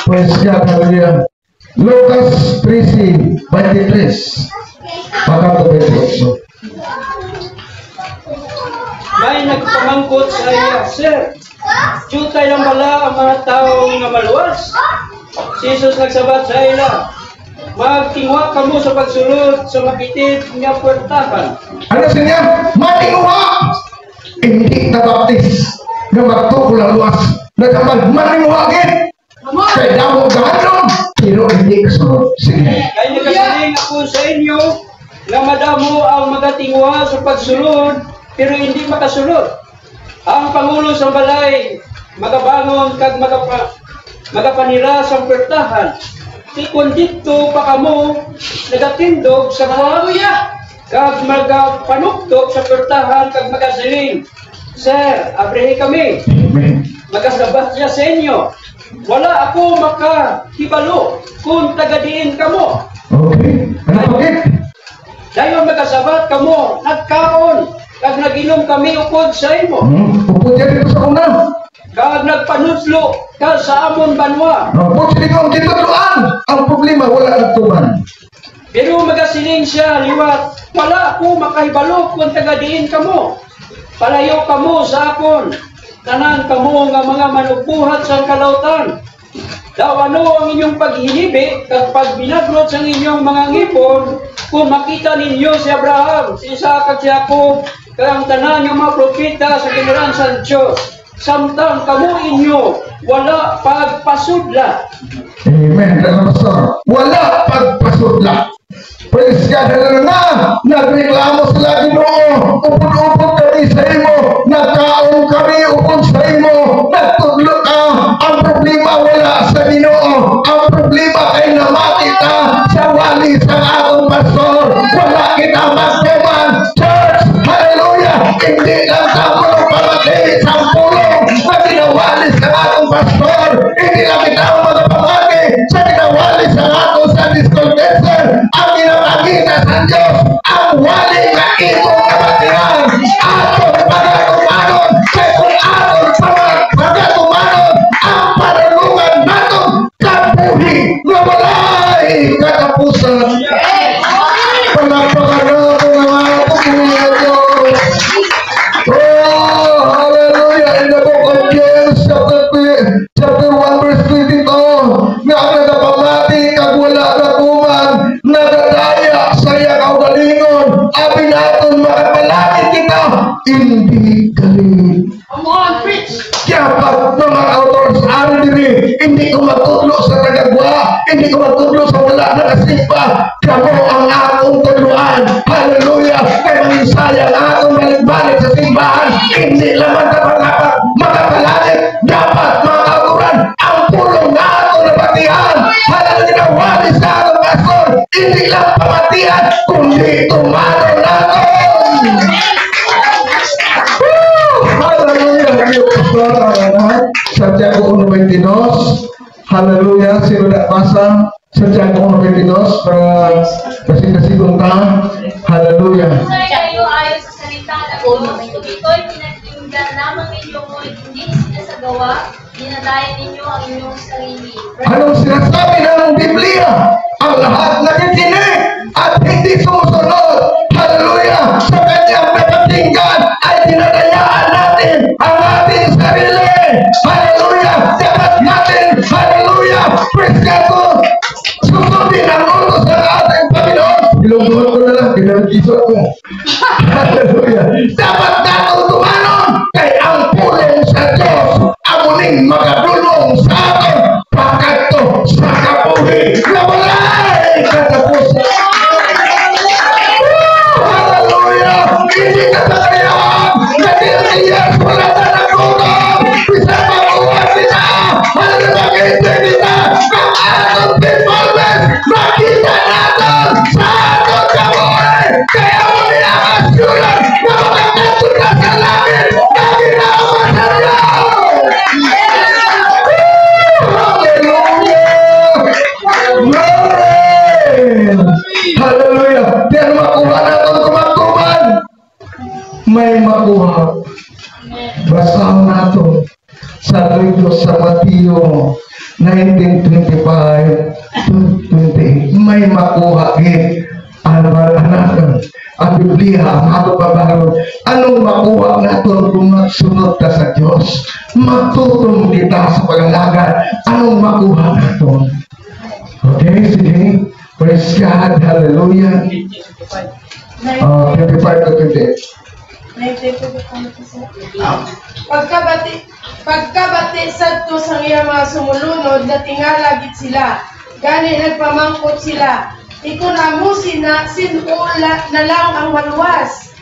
praise God, hallelujah. Lucas 13:23. Baka 28. May nagpamangkot sa iya, Sir, jutay lang bala ang mga tao nga maluwas? Si Jesus nagsabat sa ila, magtingwa kamo sa pagsulod sa mapitid nga puwertahan. Ano siya? Matingwa! Hindi nabaptis na magtukulang luwas. Nagkamag-maningwagin. Kaya damo ganon, pero hindi kasunod. Sige. Kaya nagkasiling ako sa inyo na madamo ang magatingwa sa pagsulod, pero hindi makasulod. Ang Pangulo sa balay, magabangon kag magapanira sa puwertahan. Kung dito pa kamo nagatindog sa kuya, kag magapanuktok sa puwertahan kag magasiling, Sir, abrihe kami. Amen. Magasabat siya sa inyo. Wala ako makahibalo kung tagadiin kamo. Okay. Ano bakit? Dayon magasabat kamo, nagkaon, kag naginom kami ukod sa imo. Upo dyan dito sa una. Kag nagpanudlo ka sa amon banwa. Upo dyan dito ang titutluan. Ang problema, wala nagtuman. Pero magasiling siya, liwat, wala ako makahibalo kung tagadiin kamo. Palayo kamo sa akon. Tanan kamo nga mga manugbuhat sa kalautan. Daw ano ang inyong paghilibi kag pagbinagrod sa inyong mga ngipon kung makita ninyo si Abraham, si Isaac at si Jacob, kag ang tanan ng mga propeta sa kinaran sa Diyos. Samtang kamo inyo wala pagpasudla. Amen. Pastor. Wala pagpasudla. Praise God. Na nagreklamo sila Ginoo. Upod-upod kami sa imo. Nagkaon kami upod sa imo. Nagtudlo ka. Ang problema wala sa Ginoo. Ang problema ay namati ka sa wali sa atong pastor. Wala kita magtuman. Church, hallelujah. Hindi lang kamo pamatay sa pulong na tinawalis ng atong pastor. Hindi lang kita magpamagi sa tinawalis ng atong Sunday School teacher. Ang ginapagina sa Diyos, ang wali na imong kabatiran. Atong pagkatumanon, kaya kung atong pagkatumanon, ang panulungan natin kabuhi na walay katapusan. Palapakan natin ang atong mga Diyos. Oh, hallelujah. In the book of James, chapter 1, verse 22, nga ang nagapamati, kag wala na kuman, nagadaya sa iyang kaugalingon, abi natin makapalangit kita, hindi galing. Kaya pag mga authors ari diri, hindi ko matudlo sa nagagwa, hindi ko matudlo sa wala na kasimpa, kamo ang akong tudloan. Hallelujah! Kaya maninsaya ang akong balik-balik sa simbahan, hindi naman makapalangit. Dapat mga kauturan, ang pulong na akong nabatihan, hallelujah, wali sa akong pastor, hindi lang pamatihan, kundi tumano na ako. Hallelujah, kayo pastor, Santiago 1:22. Hallelujah, sino na basa? Santiago 1:22 para kasing-kasigong ka. Hallelujah. Kung kayo ayon sa salita ng Diyos, ito'y pinagtinggan lamang ninyo, hindi sinasagawa, dinadayan ninyo ang inyong sarili. Anong sinasabi ng Biblia? Ang lahat nakikinig at hindi sumusunod. Hallelujah! Sa kanyang napatinggan ay dinadayaan natin ang ating sarili. Hallelujah! Dapat natin, hallelujah, kinaligisot mo. Hallelujah. Dapat nato tumanon kay ang pulong sa Diyos amuning makadulong sa aton pagkadto sa kabuhi na walay katapusan. Hallelujah. Hindi ka tagayan na diniyas wala na nagulong. Bisa mabuhat kita. Hallelujah. Hindi kita ang aton performance. Makita natin sa aton kabuhi. Kaya mo nilakasulan na makakasod na sa langit na ginawa sa Diyos. Amen. Hallelujah. Diyan makuha natin kumagkuman. May makuha. Basahan natin sa libro sa Mateo 19:25-28. May makuha ano natin ang Biblia, ang ato babaron. Anong makuha natin kung magsunod ka sa Diyos? Magtutong kita sa pag-alagad. Anong makuha natin? Okay, sige. Praise God. Hallelujah. 25-28. Pagkabati sadto sa iyang mga sumulunod na tingala gid sila. Gani nagpamangkot sila. Ikon amusin na sinula na lang ang maluwas.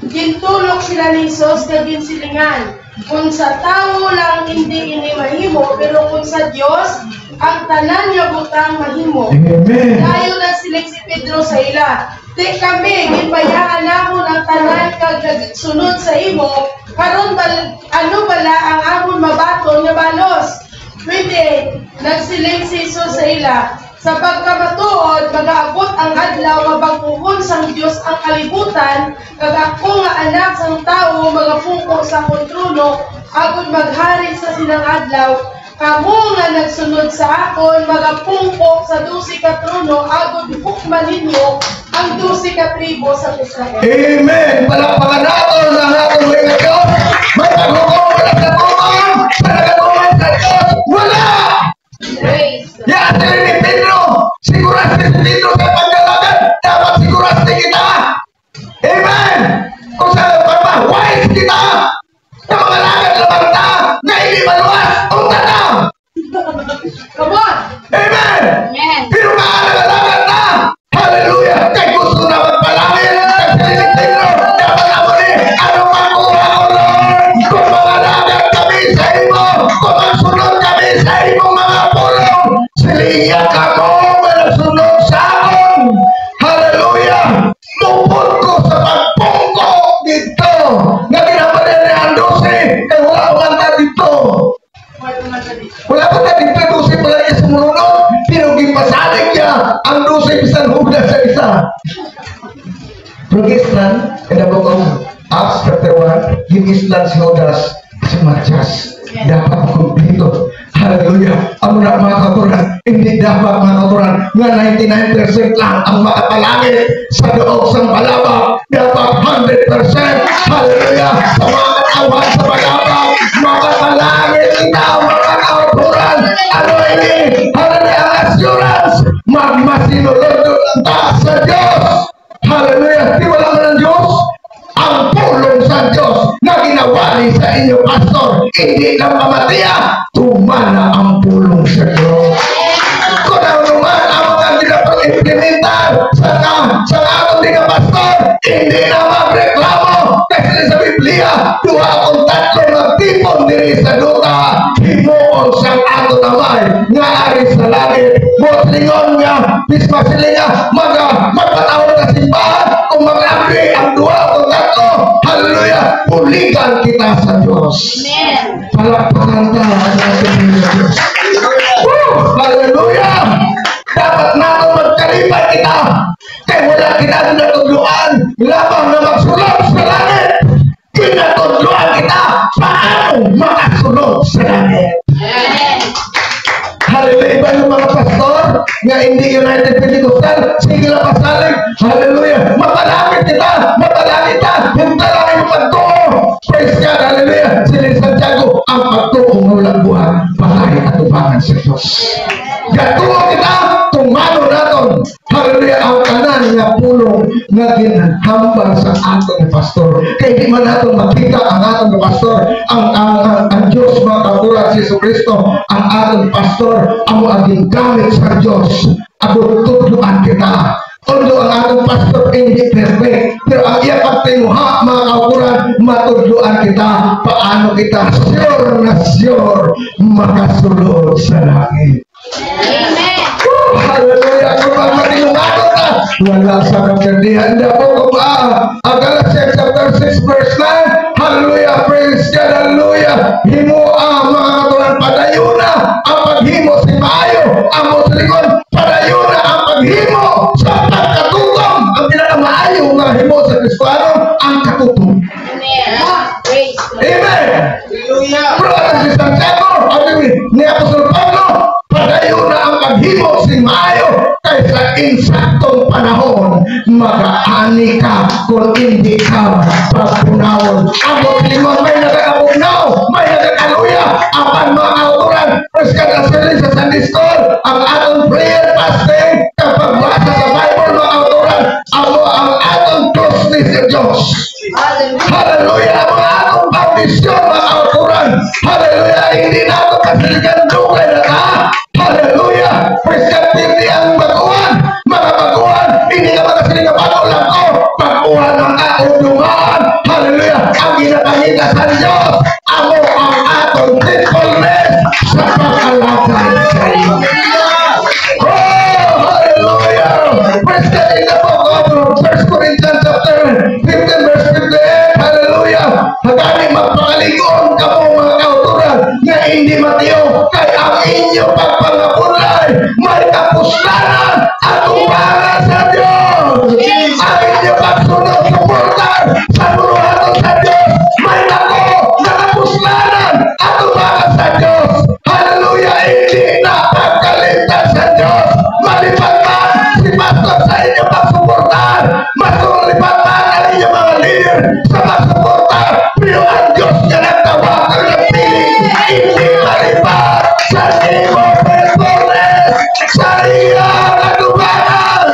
Gintulok sila ni Jesus na ginsilingan. Kung sa tao lang hindi ini mahimo, pero kung sa Dios ang tanan nga butang mahimo. Amen. Dayo na silik si Pedro sa ila. Di kami, ginbayaan namon ang tanan kag nagsunod sa imo, karon ano bala ang amon mabaton nga balos. Pwede, nagsiling si Jesus sa ila. Sa pagkamatuod, mag-aabot ang adlaw nga pagpuhon sang Dios ang kalibutan, kag ako nga anak sang tao magapungko sa kontrono, agud maghari sa sinang adlaw. Kamo nga nagsunod sa akon, magapungko sa 12 ka trono, agud hukman ninyo ang 12 ka tribo sa Israel. Amen. Palakpakan natin ang ating mga Diyos. May paghukom wala sa tuman. Sa nagatuman sa Diyos, wala. Yan, sila ni Pedro. Sigurasti si Pedro sa pagkalagan. Dapat sigurasti kita. Amen. Kung sa pagmahwais kita, sa mga lagat laban na, na hindi maluwas, unta na. Come on! Amen. Pero makakalagan na. Hallelujah. Kaya gusto na magpalangin. Kasi si Pedro, dapat ako ni, ano makuha ko Lord? Kung makalagan kami sa imo, kung magsunod kami sa imo mga pulong, siliyak ako, malasunod sa akon. Hallelujah. Mupot ko sa pagpungko dito. Nga ginapanin ni Andose, eh wala ko man dito. Wala pa natin pa 12 pala niya sumunod. Tinuging pasalig niya ang 12 bisan hudas sa isa. Pergistan, kada book of Acts chapter 1, ginislan si Judas si Matias. Dapat kumpleto. Hallelujah. Ang mga katuran, hindi dapat mga katuran nga 99% lang ang makapalangit sa loob ng balabak. Dapat 100%. Hallelujah. Sa mga katawan sa balabak, makapalangit kita mga katuran. Ano ini? Hallelujah. Ang assurance. Magmasinulod ang taas sa Diyos. Hallelujah. Di wala man ang Diyos. Ang pulong sa Diyos na ginawali sa inyo, pastor, hindi lang mamatiya, tumana ang pulong sa Diyos. Kung naman ang mga ginapag-implementar sa atong mga pastor, hindi na magreklamo. Kasi sa Biblia, duha kung tatlo magtipon diri sa duta, himuon siyang ato namay, nga ari sa langit. Motlingon nga, bismasilinga, magpatawag na simbahan, kung mag-abri ang duha kung tatlo, hallelujah, puligan kita sa Diyos. Amen. Palakpakan tayo ang ating mga Diyos. Hallelujah! Dapat natin magkalipay kita. Kaya wala kita natudluan. Labang na magsulod sa langit. Pinatudluan kita. Paano makasulod sa langit? Hallelujah! Iba yung mga pastor nga hindi United Pentecostal. Sige lang pasalig. Hallelujah! Mapalangit kita. Mapalangit kita. Punta lang yung pagtuo. Praise God. Hallelujah! Sila Santiago, ang pagtuo ng walang buhay. Palagi at tubangan sa Diyos. Gatuo kita, tumano natin. Hallelujah, ang kanan nga pulong nga ginhambal sa atong pastor. Kay di man nato makita ang atong pastor, ang Dios mga kauturan si Jesucristo, ang atong pastor amo ang gingamit sa Dios. Ako tudloan kita. Although ang atong pastor hindi perfect, pero ang iya pagtinuha mga kauturan, matudloan kita paano kita sure na sure makasulod sa langit. Amen. Hallelujah! Kung ang matinungado ka, wala sa kagandihan na po ba? Ang Galatians chapter 6 verse 9, hallelujah! Praise God! Hallelujah! Himo ang mga kauturan, padayuna ang paghimo si Maayo, ang mo sa likod, padayuna ang paghimo sa pagkatutom. Ang pinakamaayo nga himo sa Kristiyano, ang katutom. Amen. Praise God. Amen! Pero ang si Santiago, ni Apostol Pablo, padayon na ang paghimo si Maayo kaysa insaktong panahon mag-aani ka kung hindi ka pagpunawon. Ang limon may nagkakapunaw, may nagkakaluya, apan mga kauturan, preskan ang sili sa Sunday School, ang atong prayer fasting, kapag basa sa Bible mga kauturan, ang atong closeness sa Diyos. Hallelujah! Mga atong baptisyon mga kauturan, hallelujah! Hindi na ito kasiligan dugay na ka. Hallelujah! Prescriptive ang baguhan. Mga baguhan, hindi ka makasiling ang bago lang ko. Baguhan ang kaunungan. Hallelujah! Ang ginapangita sa Diyos, amo ang atong thankfulness sa pagkalagay sa iyo. Oh! Hallelujah! Prescriptive na po ako. 1 Corinthians chapter 15 verse 58. Hallelujah! Hagani magpakaligon ka po mga kauturan na hindi matiyo kay ang inyo pagpangapulay may kapuslanan at umbangan sa Diyos. Ang inyo pagsunod suportar sa buruhaton sa Diyos may nako na kapuslanan at umbangan sa Diyos. Hallelujah! Hindi na pagkaligtas sa Diyos. Malipad man si pastor sa inyo pagsuportar, masulipat man ang inyo mga leader sa pagsuportar, pero ang Diyos na nagtawag ang nagpiling hindi malipad sa imo faithfulness sa iyang katubaran.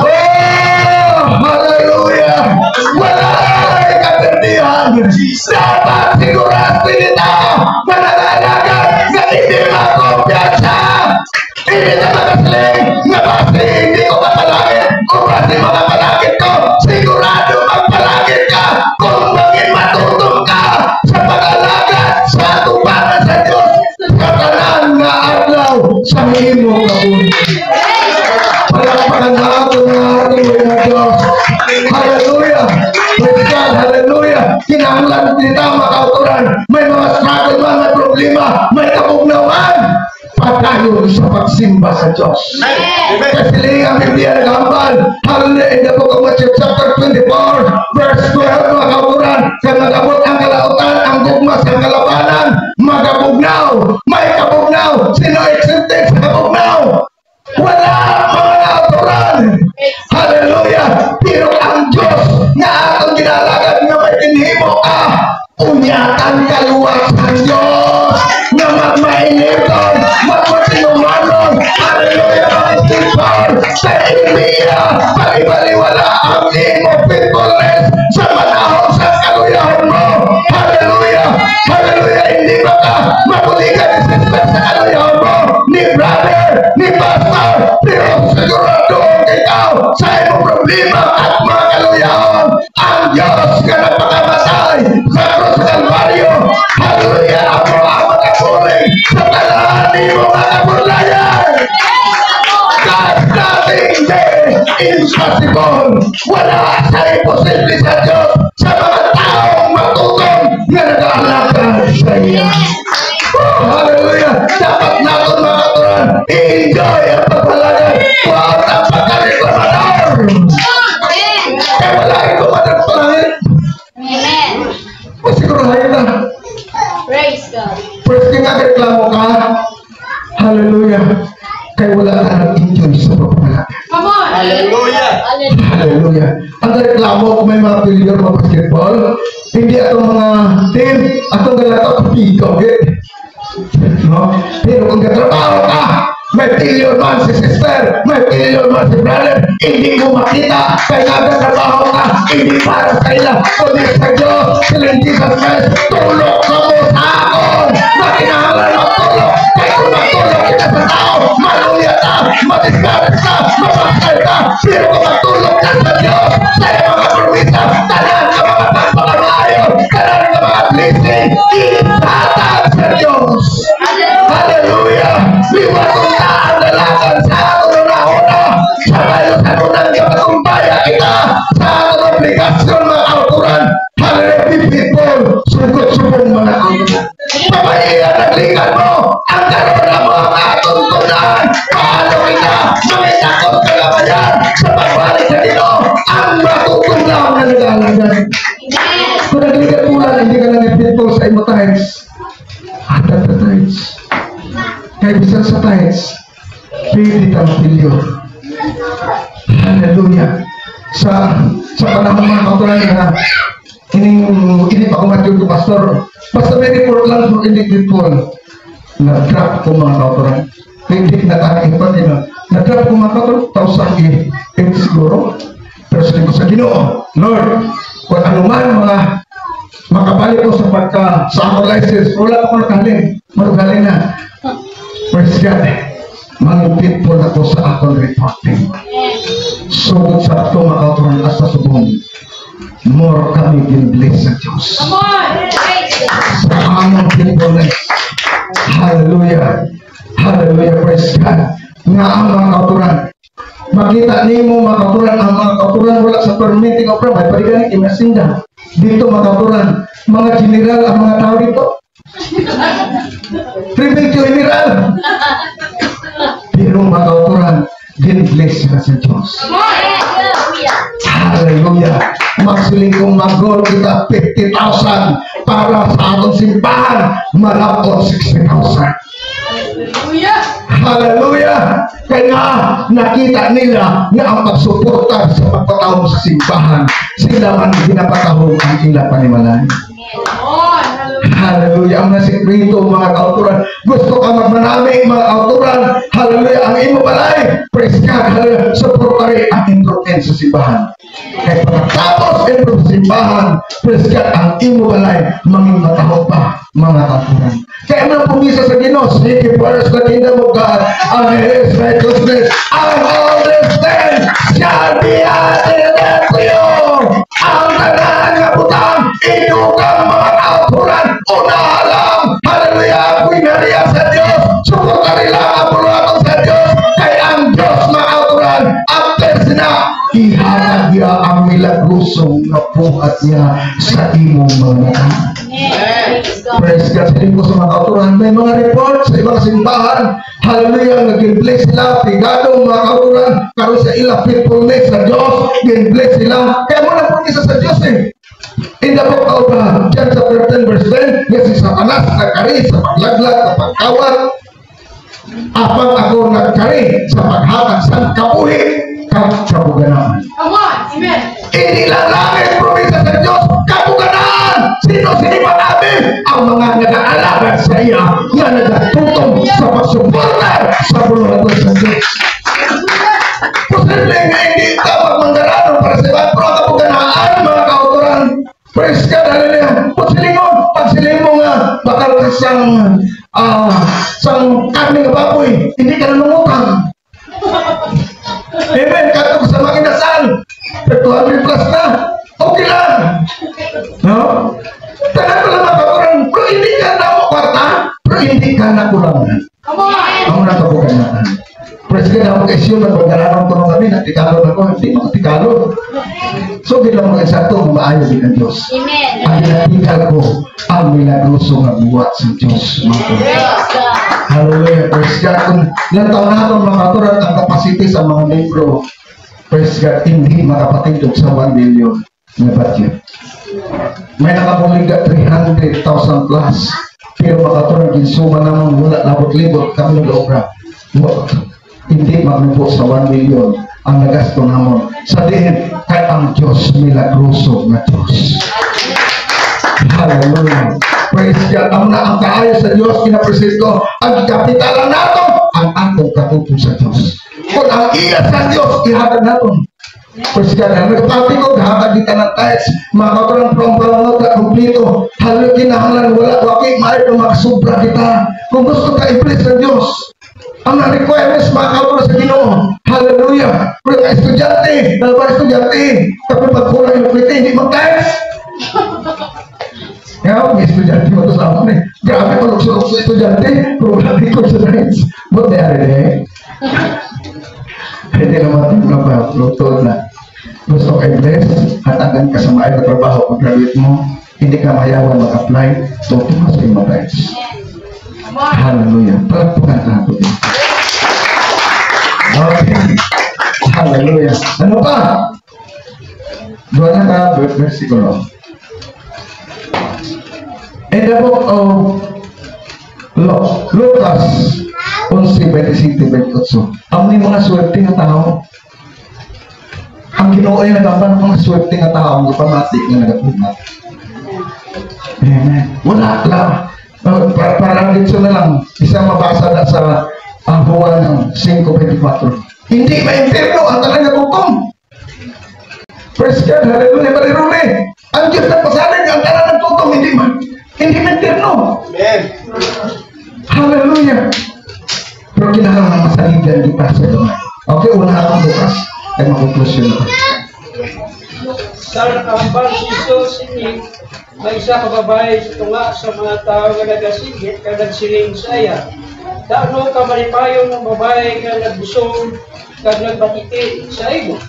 Oh, hallelujah! Wala ay kaperdihan. Dapat sigurado nito na nalalagan na hindi makumpiyansa. Hindi na makasling na basta hindi ko mapalagit o basta makapalagit ko. Sigurado magpalagit ka kung maging matutong ka sa pag-alaga sa tubaran sa Diyos. Katanan na adlaw sa imo kabuhi. Palakpakan na ato na Diyos. Hallelujah! Praise God! Hallelujah! Kinahanglan kita makauturan. May mga struggle man, may problema, may kabugnawan. Patayon sa pagsimba sa Diyos. Kasi ang Biblia nagambal. Hallelujah! In the book of Matthew chapter 24 verse 12 mga kauturan, kaya magabot ang kalautan, ang gugmas ang kalabanan, magabugnaw, may kabugnaw. Sino exempted sa kabugnaw? Wala mga kauturan. Hallelujah! Pero ang Diyos na atong ginalagad nga may tinhimo ka, unyatan kaluwas ang Diyos na magmainiton, magmatinumanon. Hallelujah! Mga sipar sa imiya, pag-ibaliwala ang imo faithfulness sa manahon sa kaluyahon mo. Hallelujah! Hallelujah! Hindi ba ka mabuligan ni sister sa kaluyahon mo, ni brother, ni pastor, pero sigurado ikaw sa imo problema at mga kaluyahon, ang Diyos ka nagpakamatay sa krus sa Kalbaryo. Hallelujah! Ako ang makapuling sa talaan ni mo makapulayan. God, nothing there is impossible. Wala sa imposible sa Diyos sa mga taong matutong na nag-aalaga sa iya. Oh, hallelujah! Dapat natin mga katuran, i-enjoy ang pagpalagay. Huwag ang pagkareklamador. Kaya wala ito matagpalagay. Amen. Masigurahin na. Praise God. First thing nga reklamo ka, hallelujah, kaya wala ka nag-enjoy sa pagpalagay. Come on! Hallelujah! Hallelujah. Hallelujah. Ang reklamo kung may mga player mga basketball, hindi atong mga team, atong galata kapig, okay? No? Pero kung katrabaho ka, may pilyon man si sister, may pilyon man si brother, hindi mo makita, kaya nagtatrabaho ka, hindi para sa ila, kundi sa Diyos, sila Jesus Christ, tulog ka mo sa akon, makinahalan mo tulog, kaya kung matulog kita sa tao, maluya ka, madiscourage ka, mapakal ka, pero kung matulog ka sa Diyos, sa mga promisa, tanan ka mga pagpapalayo, tanan ka mga blessing, itatag sa Diyos. Hallelujah! Liwatong na ang dalagan sa ato na una. Sa kayo sa unang kapatumbaya kita sa ato obligasyon mga autoran. Hallelujah people! Sugot-sugot mga autoran. Pamahiyan ang ligan mo. Ang karoon na mga katuntunan. Paano kita mangitakot kagabayan sa pagbalik sa dito ang matutunaw na nagalagan. Kung nagligan ulan, hindi ka na people sa imo times. At the times. Kaya bisa sa times, pwede tang pilyon. Hallelujah. Sa panahon mga kautulan na ini pa kumatiyod ko pastor. Basta may report lang for individual. Na-drop ko mga kautulan. Hindi nakakaipan nila. Na-drop ko mga kautulan. Tausang siguro. Pero sabi ko sa Ginoo, Lord, kung anuman mga makabalik ko sa akong license, wala ko nakaling. Marugaling na. Praise God. Mga people na ko sa akong reporting. Sugod sa ato mga kauturan asa subong. More kami din-bless sa Diyos. Sa among faithfulness. Hallelujah. Hallelujah. Praise God. Nga ang mga kauturan. Makita nimo mga kauturan, ang mga kauturan wala sa permitting of prayer. May pariganing imasinda. Dito mga kauturan, mga general ang mga tao dito. Tribute general. Pero mga kauturan, din-bless ka sa Diyos. Hallelujah. Magsiling kong mag-goal kita 50,000 para sa atong simbahan. Malapot 60,000. Hallelujah. Kaya nakita nila na ang pagsuporta sa pagpatahong sa simbahan, sila man ginapatahong ang ila panimalay. Hallelujah. Ang nasikreto mga kauturan, gusto ka magmanami mga kauturan, hallelujah, ang imo balay, praise God, hallelujah, supportari ang improve sa simbahan. Kaya pagkatapos improve sa simbahan, praise God, ang imo balay, manging matahong pa mga kauturan. Kaya mga pumisa sa Ginoo, seek ye first the kingdom of God and His righteousness, and all these things shall be added unto you. Ang tanan nga butang, inyukang mga kauturan, una lang, hallelujah, pinariya sa Diyos, supportari lang ang pulatong sa Diyos, kay ang Diyos mga kauturan, after sina, ihatag niya ang milagrosong na buhat niya sa imong mga praise God. Sabihin ko sa mga kauturan, may mga report sa ibang simbahan, hallelujah, nag-bless sila, pigadong mga kauturan, karon sa ila faithfulness sa Diyos, nag-bless sila, kaya mo na po isa sa Diyos In the book of John chapter 10 verse 10, nga si Satanas nagkari sa paglaglag sa pagkawat, apang ako nagkari sa paghatag sa kabuhi kag kabuganaan. Come on, amen. Hindi lang langit promesa sa Diyos, kabuganaan. Sino-sino namin ang mga nag-aalagan sa iya nga nagatutong sa pagsuporta sa pulungan sa Diyos. Posible nga hindi ka magmanggaranong para sa iba, pero kabuganaan mga kauturan. Praise God, hallelujah. Pagsiling mo nga, bakal ka sang karne nga baboy, hindi ka nanungutang. Amen, katong sa mga inasal, 200 plus na, okay lang. No? Tanan ko lang makakulang, pero hindi ka na mo kwarta, pero hindi ka na kulangan. Ang mga kabuganaan. Praise God, ang mag-isyon na pagkalarang tulong kami, natikalo na ko, hindi matikalo. So, di lang mag-isakto, maayo din ang Diyos. Amen. Ang natikal ko, ang milagroso nga buwat sa Diyos. Hallelujah, praise God. Kung ilang taon na itong mga katuran ang capacity sa mga libro, praise God, hindi makapatindog sa 1 million na budget. May nakapuling ka 300,000 plus, pero mga katuran, ginsuma naman mula labot-libot kami ng obra. Hindi maglupo sa 1 million ang nagasto naman. Sa diin, kay ang Diyos milagroso na Diyos. Hallelujah. Praise God. Ang kaayo sa Diyos, kinapresent ko, ang kapitalan nato, ang ato atong katutong sa Diyos. Kung ang iya sa Diyos, ihatag natin. Praise God. Nagpapati ko, hatag kita ng tithes. Makakarang pang-palangot na kumplito. Halo kinahanglan, wala waki, maaari makasubra kita. Kung gusto ka i-bless sa Diyos, ang requirements makakawala sa Ginoo. Hallelujah. Pero ang estudyante, dalawang estudyante, kapag magkulang yung kwete, hindi mag-tithes. Kaya may estudyante mo ito sa akin eh. Grabe ko lukso sa estudyante, pero wala di ko sa tithes. Ba't nangyari eh? Hindi naman ito na lutod na gusto ka i-bless, hatagan ka sa maayos na trabaho kung graduate mo, hindi ka mayawan mag-apply, tutumas kayo mag-tithes. Hallelujah. Pagpukan tayo din. Okay. Hallelujah. Ano pa? Doon na ka, versikulo. In the book of Lucas 11:27-28. Ang mga swerte na tao. Ang Ginoo ay nagabang mga swerte na tao ang pamati na nagatumat. Amen. Wala lang. Parang dito na lang, isang mabasa na sa Juan 5:24. Hindi ma-inferno ang talaga hukom. Praise God, hallelujah, hallelujah. Ang Diyos na pasalig ang talaga hukom, hindi ma-inferno. Amen. Hallelujah. Pero kailangan masaligyan kita sa Diyos. Okay, una akong bukas ay makonklusyon ako. Sa nakahambal si Jesus ini, may isa ka babae sa tunga sa mga tao nga nagasigit kaya nagsiring saya. Dano ka malipayong ng babae nga nagbusong kag nagbatiti sa imo.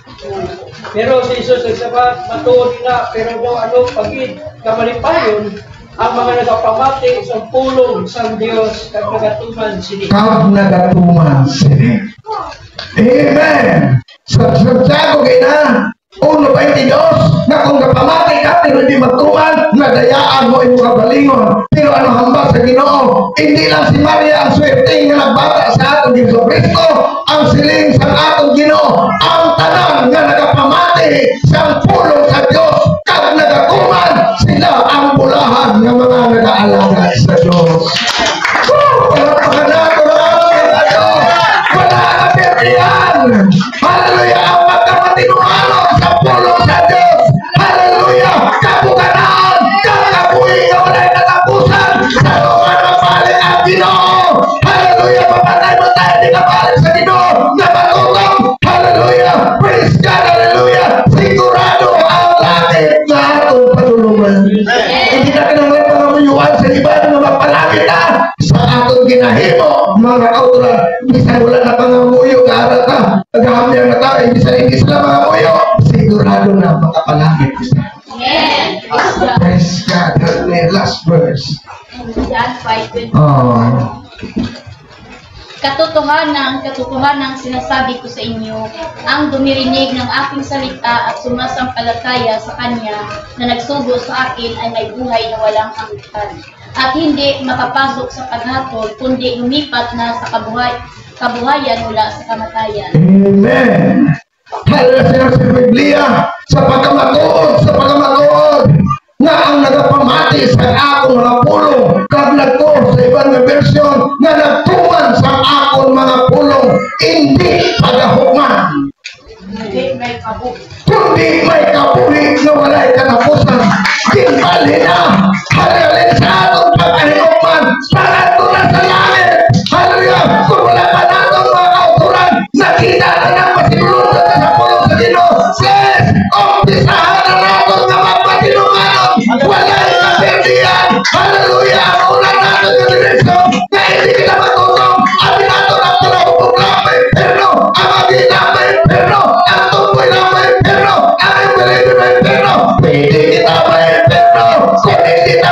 Pero si Jesus nagsabat, matuod na, pero daw ano pagid ka malipayon ang mga nagapamati sa pulong sa Diyos kag nagatuman sini. Kag nagatuman sini. Amen. Sa Santiago gina 1:22 na kung kapamati ka pero hindi magtuman, nadayaan mo imo kabalingon. Pero ano hambal sa Ginoo? Hindi lang si Maria ang swerte nga nagbata sa atong Ginoo Kristo, ang siling sa atong Ginoo, ang tanan nga nagapamati sa pulong sa Dios kag nagatuman, sila ang bulahan ng mga nag-aalaga sa Dios. Wala na perdiyan. Hallelujah. Ang magkapatinuhanon sa pulong sa Diyos. Hallelujah. Kabuganan. Kakabuhi na wala'y natapusan. Sa lugar ng balik ang Ginoo. Hallelujah. Papatay mo tayo. Di ka balik sa Ginoo. Na matulong. Hallelujah. Praise God. Hallelujah. Sigurado ang langit na atong patulungan. Hindi na kinanglan pangamuyuan sa iba na mapalangit na sa atong ginahimo. Mga kautulan. Bisan wala na pangamuyo. Kaaral ka. Naghahamyan na tayo. Bisan hindi sila pangamuyo. Sigurado na makapalangit isa. Praise God. Last verse. John 5:20. Oh. Katotohanan sinasabi ko sa inyo, ang dumirinig ng aking salita at sumasampalataya sa Kanya na nagsugo sa akin ay may buhay na walang hanggan. At hindi makapasok sa paghatol, kundi lumipat na sa kabuhayan mula sa kamatayan. Amen. Hallelujah sa Biblia, sa pagkamatuod, nga ang nagapamati sa akong mga pulong, kaglag ko sa ibang na version, nga nagtuman sa akong mga pulong, hindi pagahukman. Hindi may kabuk. Kundi may kabuhi na wala'y katapusan. Timbali na, hallelujah sa atong pagkahukman, pangato na sa langit. Hallelujah, kung wala pa natong mga kauturan, nakita na ng masinulunod sa pulong sa Ginoo. Yes, umpisahan na natin nga magpatinunganon. Wala'y kapirdiyan. Hallelujah, ang ulan natin yung direksyon na hindi kita matutong. Amin natin ang tulahupong lang may perno, ang magina may perno, ang tumboy lang may perno, ang imbalito may perno. Pwede kita may perno, kung hindi kita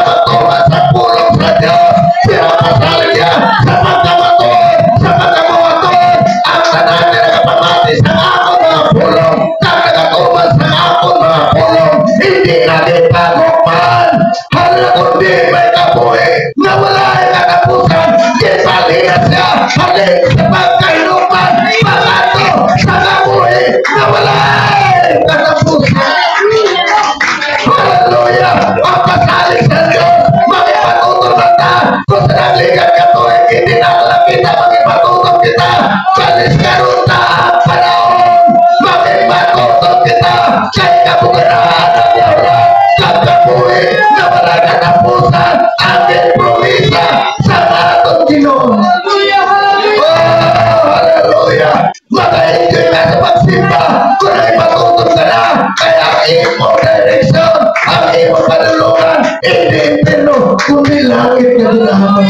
imo direction, ang imo panulungan, hindi pero kundi langit na ginahamon.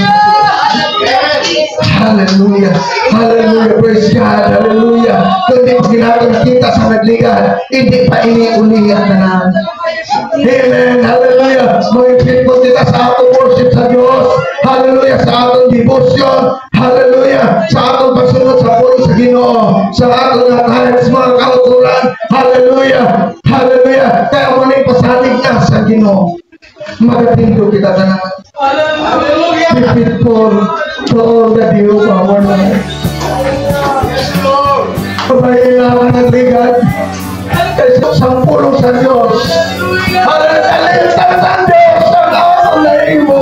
Hallelujah. Hallelujah. Praise God. Hallelujah. Kundi pag ginagawa sa nagligan, hindi pa iniulihan na lang. Amen. Hallelujah. Mag-ipit po kita sa atong worship sa Diyos. Hallelujah. Sa atong devotion. Hallelujah. Sa atong pagsunod sa puno sa Ginoo. Sa atong kahit mga kauturan. Hallelujah. Hallelujah. Kaya muna pasalig na sa Ginoo. Magatindo kita na naman. Hallelujah. Ipit po to all that you are our life. Pagkailangan ng ligan. Kasi sa puno sa Diyos. Hallelujah. Sa Diyos. Ang ako na imo.